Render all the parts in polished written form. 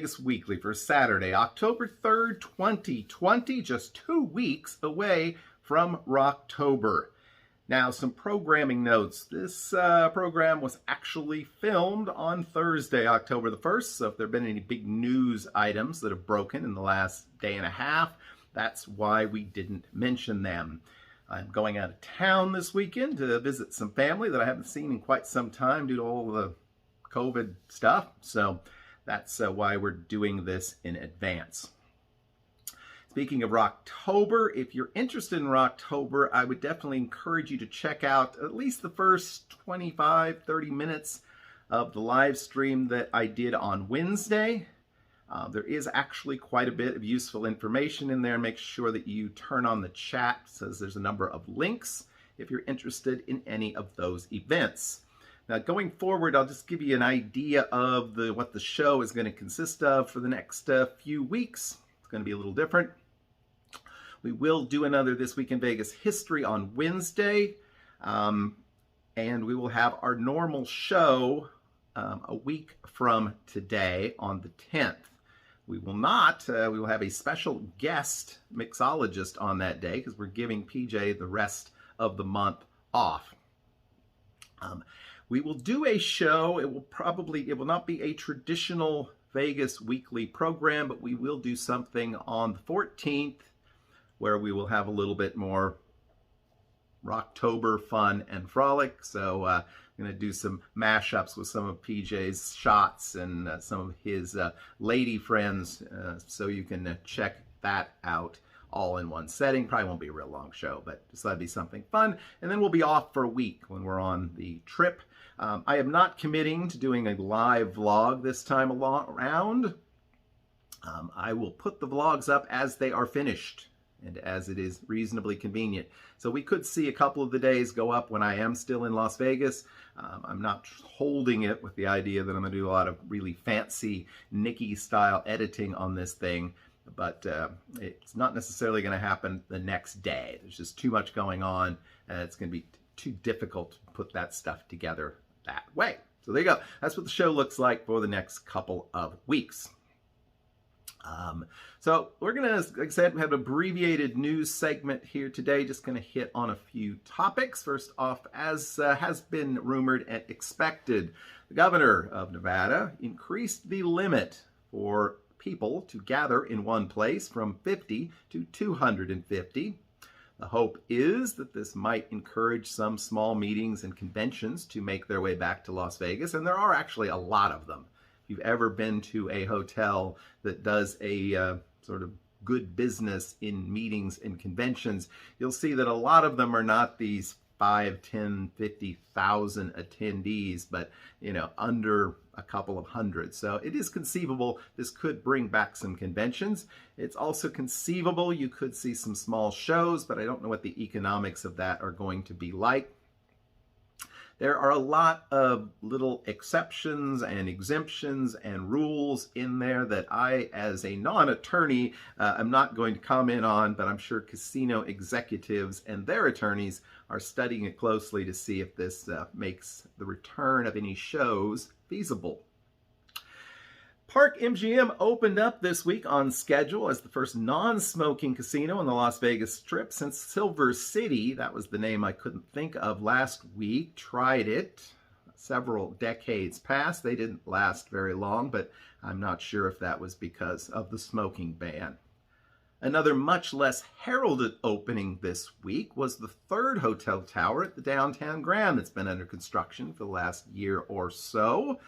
Vegas Weekly for Saturday, October 3rd, 2020, just 2 weeks away from Rocktober. Now, some programming notes. This program was actually filmed on Thursday, October the 1st, so if there have been any big news items that have broken in the last day and a half, that's why we didn't mention them. I'm going out of town this weekend to visit some family that I haven't seen in quite some time due to all the COVID stuff, so that's why we're doing this in advance. Speaking of Rocktober, if you're interested in Rocktober, I would definitely encourage you to check out at least the first 25-30 minutes of the live stream that I did on Wednesday. There is actually quite a bit of useful information in there. Make sure that you turn on the chat. It says there's a number of links if you're interested in any of those events. Now, going forward, I'll just give you an idea of what the show is going to consist of for the next few weeks. It's going to be a little different. We will do another This Week in Vegas history on Wednesday, and we will have our normal show a week from today on the 10th. We will not, we will have a special guest mixologist on that day because we're giving PJ the rest of the month off. We will do a show. It will not be a traditional Vegas weekly program, but we will do something on the 14th where we will have a little bit more Rocktober fun and frolic. So I'm going to do some mashups with some of PJ's shots and some of his lady friends, so you can check that out all in one setting. Probably won't be a real long show, but just that'd be something fun. And then we'll be off for a week when we're on the trip. I am not committing to doing a live vlog this time around. I will put the vlogs up as they are finished and as it is reasonably convenient. So we could see a couple of the days go up when I am still in Las Vegas. I'm not holding it with the idea that I'm going to do a lot of really fancy Nikki-style editing on this thing, but it's not necessarily going to happen the next day. There's just too much going on, and it's going to be too difficult to put that stuff together that way. So there you go. That's what the show looks like for the next couple of weeks. So we're going to, like I said, have an abbreviated news segment here today. Just going to hit on a few topics. First off, as has been rumored and expected, the governor of Nevada increased the limit for people to gather in one place from 50 to 250. The hope is that this might encourage some small meetings and conventions to make their way back to Las Vegas, and there are actually a lot of them. If you've ever been to a hotel that does a sort of good business in meetings and conventions, you'll see that a lot of them are not these 5, 10, 50,000 attendees, but, you know, under a couple of hundred. So it is conceivable this could bring back some conventions. It's also conceivable you could see some small shows, but I don't know what the economics of that are going to be like. There are a lot of little exceptions and exemptions and rules in there that I, as a non-attorney, am not going to comment on, but I'm sure casino executives and their attorneys are studying it closely to see if this makes the return of any shows feasible. Park MGM opened up this week on schedule as the first non-smoking casino on the Las Vegas Strip since Silver City, that was the name I couldn't think of last week, tried it. Several decades passed. They didn't last very long, but I'm not sure if that was because of the smoking ban. Another much less heralded opening this week was the third hotel tower at the Downtown Grand that's been under construction for the last year or so.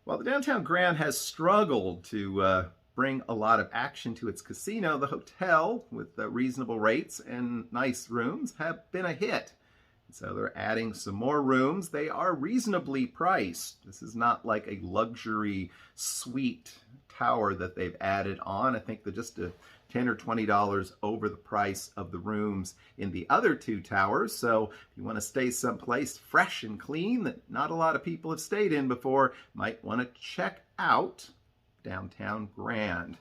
While the Downtown Grand has struggled to bring a lot of action to its casino, the hotel, with reasonable rates and nice rooms, have been a hit. So they're adding some more rooms. They are reasonably priced. This is not like a luxury suite tower that they've added on. I think they're just $10 or $20 over the price of the rooms in the other two towers. So if you want to stay someplace fresh and clean that not a lot of people have stayed in before, might want to check out Downtown Grand.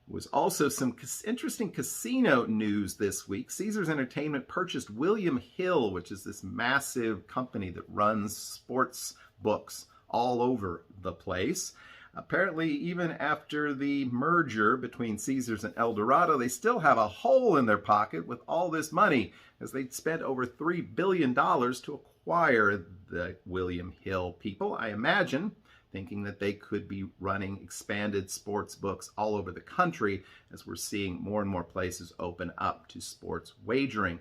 There was also some interesting casino news this week. Caesars Entertainment purchased William Hill, which is this massive company that runs sports books all over the place. Apparently, even after the merger between Caesars and El Dorado, they still have a hole in their pocket with all this money, as they'd spent over $3 billion to acquire the William Hill people, I imagine, thinking that they could be running expanded sports books all over the country, as we're seeing more and more places open up to sports wagering.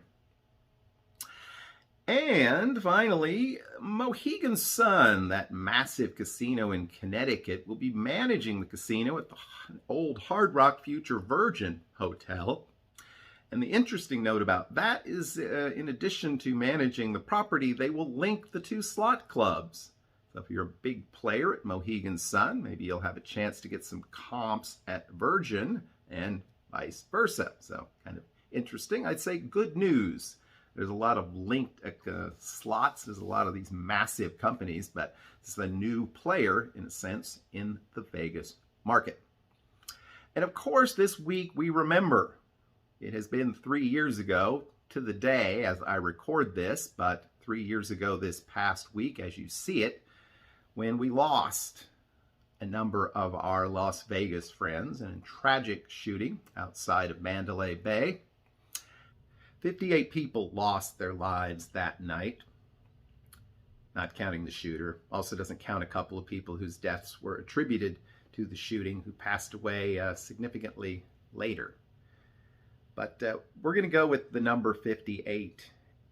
And finally, Mohegan Sun, that massive casino in Connecticut, will be managing the casino at the old Hard Rock Future Virgin Hotel. And the interesting note about that is, in addition to managing the property, they will link the two slot clubs. So if you're a big player at Mohegan Sun, maybe you'll have a chance to get some comps at Virgin and vice versa. So kind of interesting. I'd say good news. There's a lot of linked slots. There's a lot of these massive companies, but this is a new player, in a sense, in the Vegas market. And of course, this week we remember. It has been 3 years ago to the day as I record this, but 3 years ago this past week, as you see it, when we lost a number of our Las Vegas friends in a tragic shooting outside of Mandalay Bay. 58 people lost their lives that night, not counting the shooter. Also doesn't count a couple of people whose deaths were attributed to the shooting who passed away significantly later. But we're going to go with the number 58,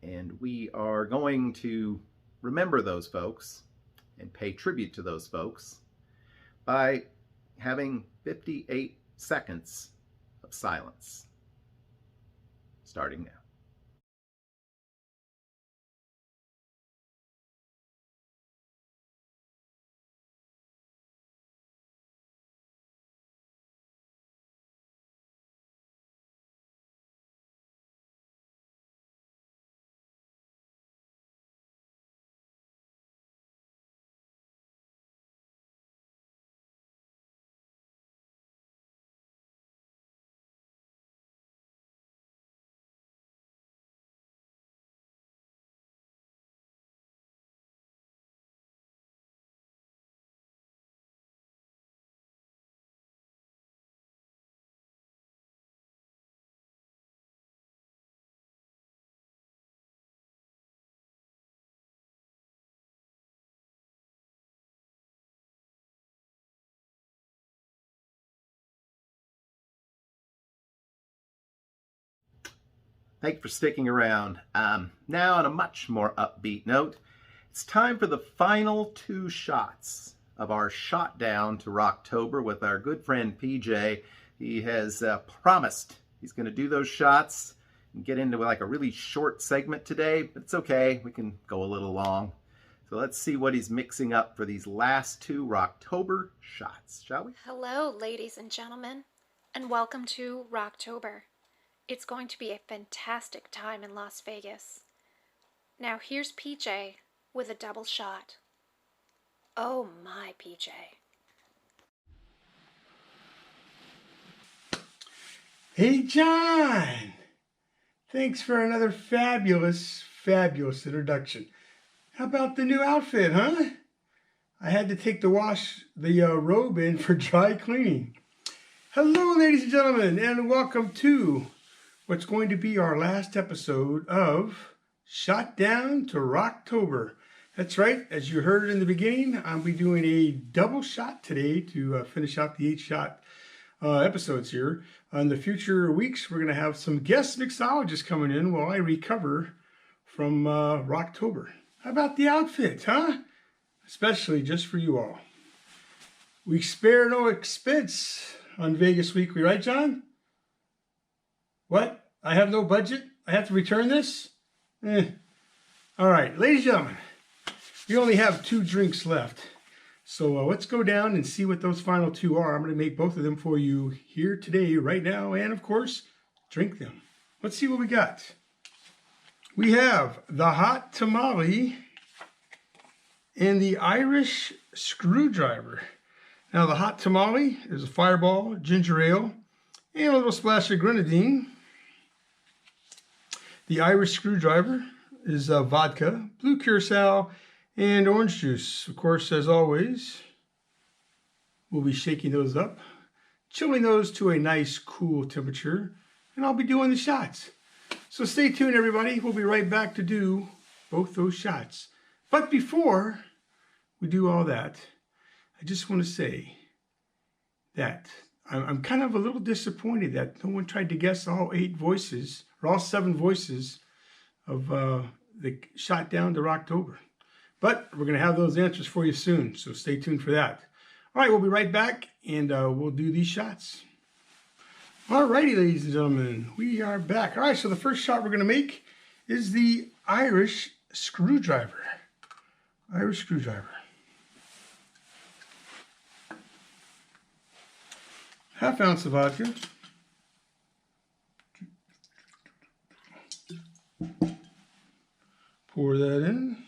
and we are going to remember those folks and pay tribute to those folks by having 58 seconds of silence, starting now. Thank you for sticking around. Now, on a much more upbeat note, it's time for the final 2 shots of our shot down to Rocktober with our good friend PJ. He has promised he's going to do those shots and get into like a really short segment today, but it's okay. We can go a little long. So let's see what he's mixing up for these last 2 Rocktober shots, shall we? Hello, ladies and gentlemen, and welcome to Rocktober. It's going to be a fantastic time in Las Vegas. Now here's PJ with a double shot. Oh my, PJ. Hey, John! Thanks for another fabulous introduction. How about the new outfit, huh? I had to take the robe in for dry cleaning. Hello, ladies and gentlemen, and welcome to what's going to be our last episode of Shot Down to Rocktober. That's right, as you heard in the beginning, I'll be doing a double shot today to finish out the 8-shot episodes here. In the future weeks, we're going to have some guest mixologists coming in while I recover from Rocktober. How about the outfit, huh? Especially just for you all. We spare no expense on Vegas Weekly, right, John? What? I have no budget? I have to return this? All right, ladies and gentlemen, we only have 2 drinks left. So let's go down and see what those final 2 are. I'm going to make both of them for you here today, right now, and of course, drink them. Let's see what we got. We have the hot tamale and the Irish screwdriver. Now the hot tamale is a fireball, ginger ale, and a little splash of grenadine. The Irish screwdriver is vodka, blue curacao, and orange juice. Of course, as always, we'll be shaking those up, chilling those to a nice cool temperature, and I'll be doing the shots. So stay tuned, everybody. We'll be right back to do both those shots. But before we do all that, I just want to say that I'm kind of a little disappointed that no one tried to guess all 8 voices, or all 7 voices of the shot down to Rocktober. But we're going to have those answers for you soon, so stay tuned for that. All right, we'll be right back, and we'll do these shots. All righty, ladies and gentlemen, we are back. All right, so the first shot we're going to make is the Irish screwdriver. Irish screwdriver. Half ounce of vodka. Pour that in.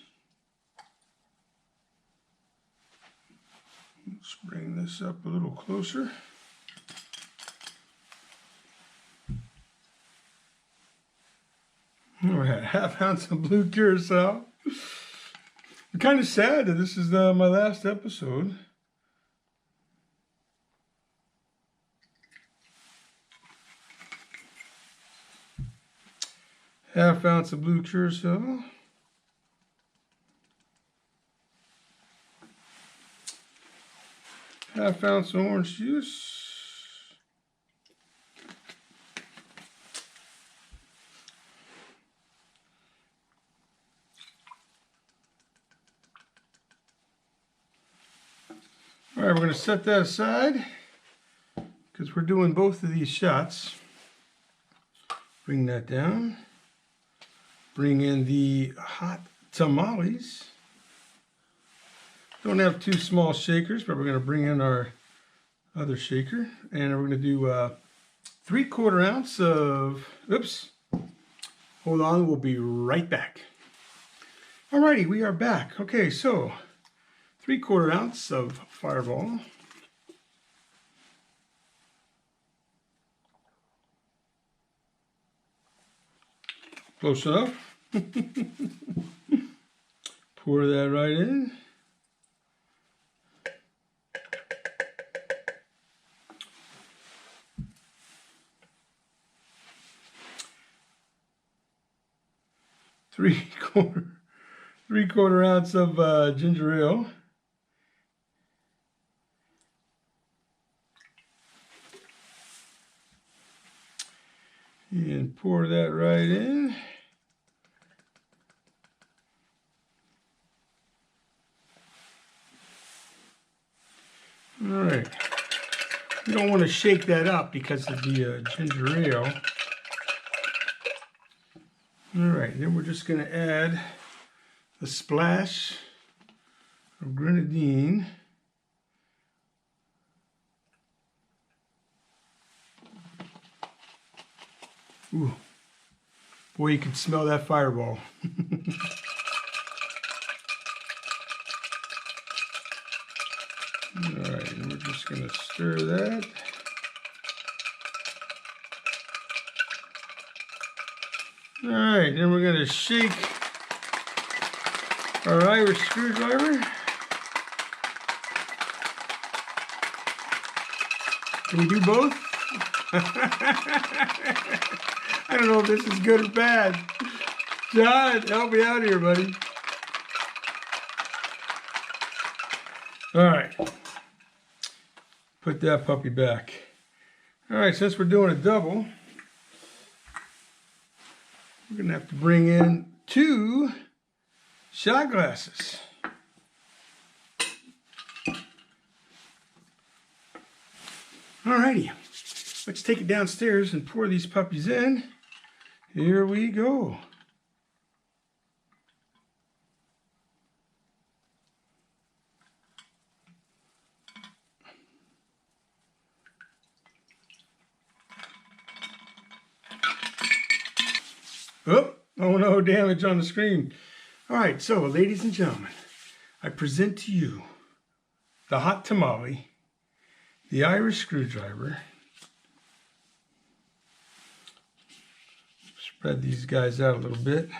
Let's bring this up a little closer. All right, half ounce of blue curacao. I'm kind of sad that this is my last episode. Half ounce of blue curacao. Half ounce of orange juice. All right, we're going to set that aside because we're doing both of these shots. Bring that down. Bring in the hot tamales. Don't have 2 small shakers, but we're going to bring in our other shaker. And we're going to do 3/4 ounce of, oops, hold on, we'll be right back. Alrighty, we are back. Okay, so 3/4 ounce of Fireball. Close enough. Pour that right in. Three-quarter ounce of ginger ale. And pour that right in. All right. You don't want to shake that up because of the ginger ale. All right, then we're just going to add a splash of grenadine. Ooh, boy, you can smell that Fireball. All right, and we're just going to stir that. All right, then we're going to shake our Irish screwdriver. Can we do both? I don't know if this is good or bad. John, help me out here, buddy. All right. Put that puppy back. All right, since we're doing a double, we're going to have to bring in 2 shot glasses. Alrighty, let's take it downstairs and pour these puppies in. Here we go. Oh no, damage on the screen. All right, so ladies and gentlemen, I present to you the hot tamale, the Irish screwdriver. Spread these guys out a little bit.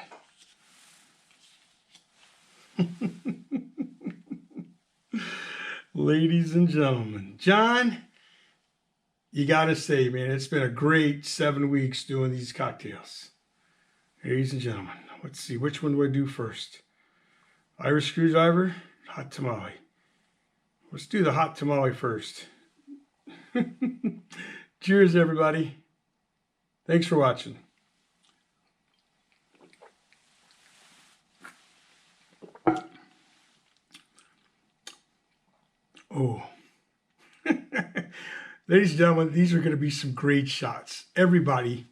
ladies and gentlemen. John, you got to say, man, it's been a great 7 weeks doing these cocktails. Ladies and gentlemen, let's see, which one do I do first? Irish screwdriver, hot tamale. Let's do the hot tamale first. Cheers, everybody. Thanks for watching. Oh. Ladies and gentlemen, these are going to be some great shots. Everybody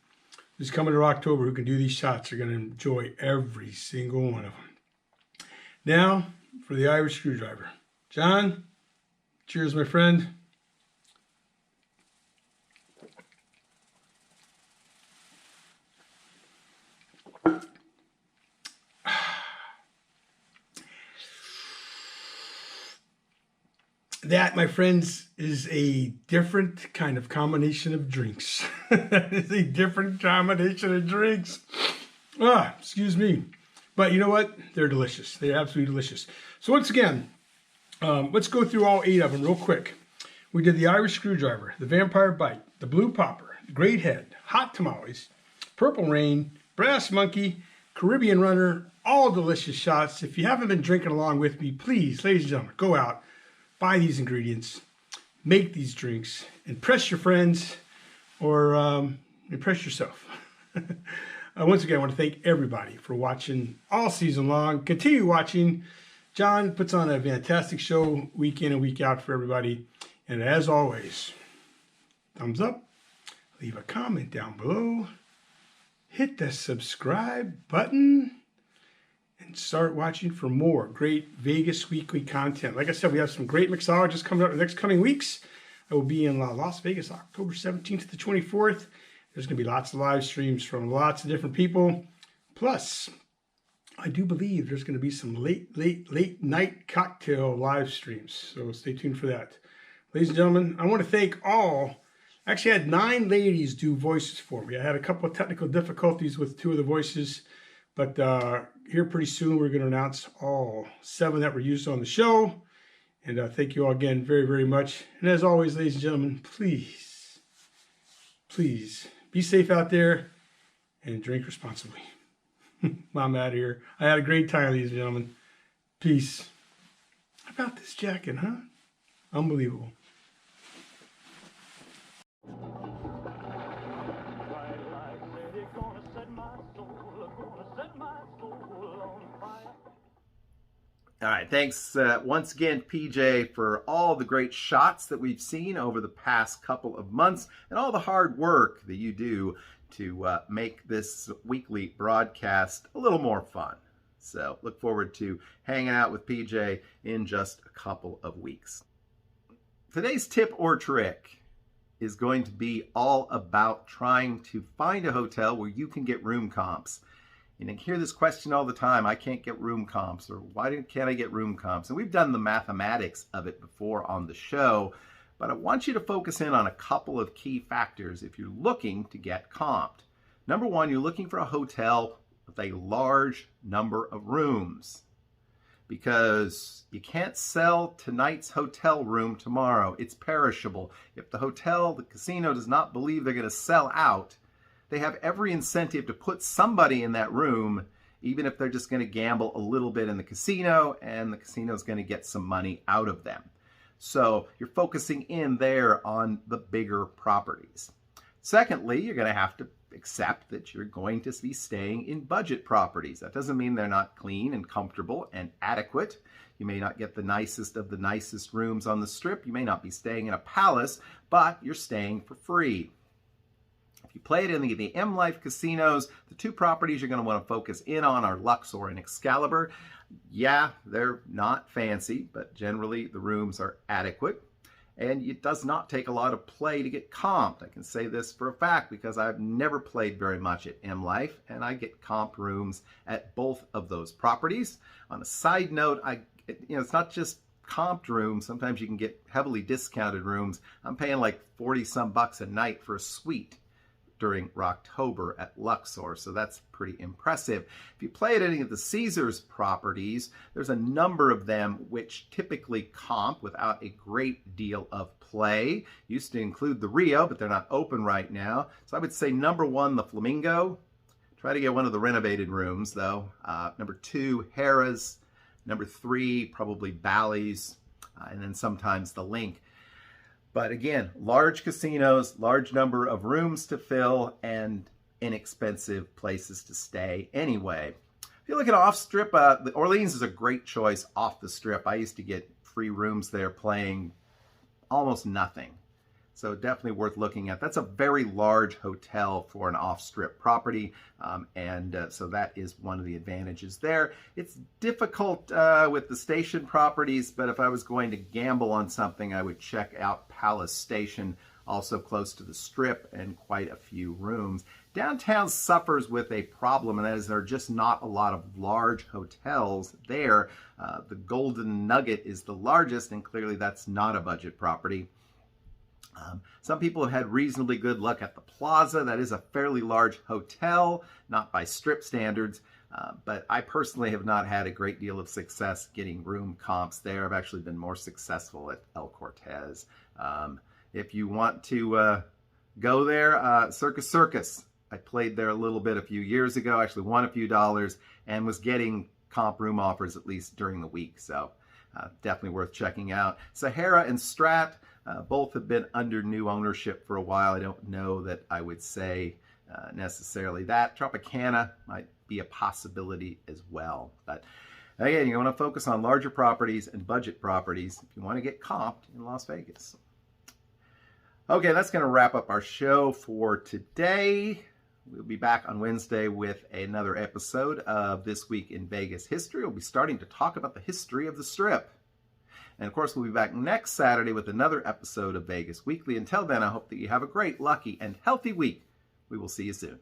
who's coming to Rocktober who can do these shots are going to enjoy every single one of them. Now, for the Irish screwdriver. John, cheers, my friend. That, my friends, is a different kind of combination of drinks. That is a different combination of drinks. Excuse me. But you know what? They're delicious. They're absolutely delicious. So once again, let's go through all 8 of them real quick. We did the Irish screwdriver, the vampire bite, the blue popper, the great head, hot tamales, purple rain, brass monkey, Caribbean runner, all delicious shots. If you haven't been drinking along with me, please, ladies and gentlemen, go out, buy these ingredients, make these drinks, impress your friends, or impress yourself. Once again, I want to thank everybody for watching all season long. Continue watching. John puts on a fantastic show week in and week out for everybody. And as always, thumbs up, leave a comment down below, hit the subscribe button, and start watching for more great Vegas weekly content. Like I said, we have some great mixologists coming up in the next coming weeks. I will be in Las Vegas, October 17th to the 24th. There's going to be lots of live streams from lots of different people. Plus, I do believe there's going to be some late night cocktail live streams. So stay tuned for that. Ladies and gentlemen, I want to thank all. Actually, I had 9 ladies do voices for me. I had a couple of technical difficulties with 2 of the voices. But here pretty soon, we're going to announce all 7 that were used on the show. And thank you all again very, very much. And as always, ladies and gentlemen, please, please be safe out there and drink responsibly. I'm out of here. I had a great time, ladies and gentlemen. Peace. How about this jacket, huh? Unbelievable. All right, thanks once again, PJ, for all the great shots that we've seen over the past couple of months and all the hard work that you do to make this weekly broadcast a little more fun. So look forward to hanging out with PJ in just a couple of weeks. Today's tip or trick is going to be all about trying to find a hotel where you can get room comps. And I hear this question all the time, I can't get room comps, or why can't I get room comps? And we've done the mathematics of it before on the show, but I want you to focus in on a couple of key factors if you're looking to get comped. Number one, you're looking for a hotel with a large number of rooms, because you can't sell tonight's hotel room tomorrow. It's perishable. If the casino does not believe they're going to sell out, they have every incentive to put somebody in that room, even if they're just going to gamble a little bit in the casino, and the casino is going to get some money out of them. So you're focusing in there on the bigger properties. Secondly, you're going to have to accept that you're going to be staying in budget properties. That doesn't mean they're not clean and comfortable and adequate. You may not get the nicest of the nicest rooms on the Strip. You may not be staying in a palace, but you're staying for free. If you play it in the M Life casinos, the 2 properties you're going to want to focus in on are Luxor and Excalibur. Yeah, they're not fancy, but generally the rooms are adequate. And it does not take a lot of play to get comped. I can say this for a fact because I've never played very much at M Life, and I get comp rooms at both of those properties. On a side note, it's not just comped rooms. Sometimes you can get heavily discounted rooms. I'm paying like 40 some bucks a night for a suite during Rocktober at Luxor, so that's pretty impressive. If you play at any of the Caesars properties, there's a number of them which typically comp without a great deal of play. Used to include the Rio, but they're not open right now. So I would say number 1, the Flamingo. Try to get one of the renovated rooms, though. Number 2, Harrah's. Number 3, probably Bally's, and then sometimes the Link. But again, large casinos, large number of rooms to fill, and inexpensive places to stay anyway. If you look at off-strip, the Orleans is a great choice off the strip. I used to get free rooms there playing almost nothing. So definitely worth looking at. That's a very large hotel for an off-strip property, so that is one of the advantages there. It's difficult with the station properties, but if I was going to gamble on something, I would check out Palace Station, also close to the strip and quite a few rooms. Downtown suffers with a problem, and that is there are just not a lot of large hotels there. The Golden Nugget is the largest, and clearly that's not a budget property. Some people have had reasonably good luck at the Plaza. That is a fairly large hotel, not by strip standards, but I personally have not had a great deal of success getting room comps there. I've actually been more successful at El Cortez. If you want to go there, Circus. I played there a little bit a few years ago, actually won a few dollars, and was getting comp room offers at least during the week, so definitely worth checking out. Sahara and Strat, both have been under new ownership for a while. I don't know that I would say necessarily that. Tropicana might be a possibility as well. But again, you want to focus on larger properties and budget properties if you want to get comped in Las Vegas. Okay, that's going to wrap up our show for today. We'll be back on Wednesday with another episode of This Week in Vegas History. We'll be starting to talk about the history of the Strip. And of course, we'll be back next Saturday with another episode of Vegas Weekly. Until then, I hope that you have a great, lucky, and healthy week. We will see you soon.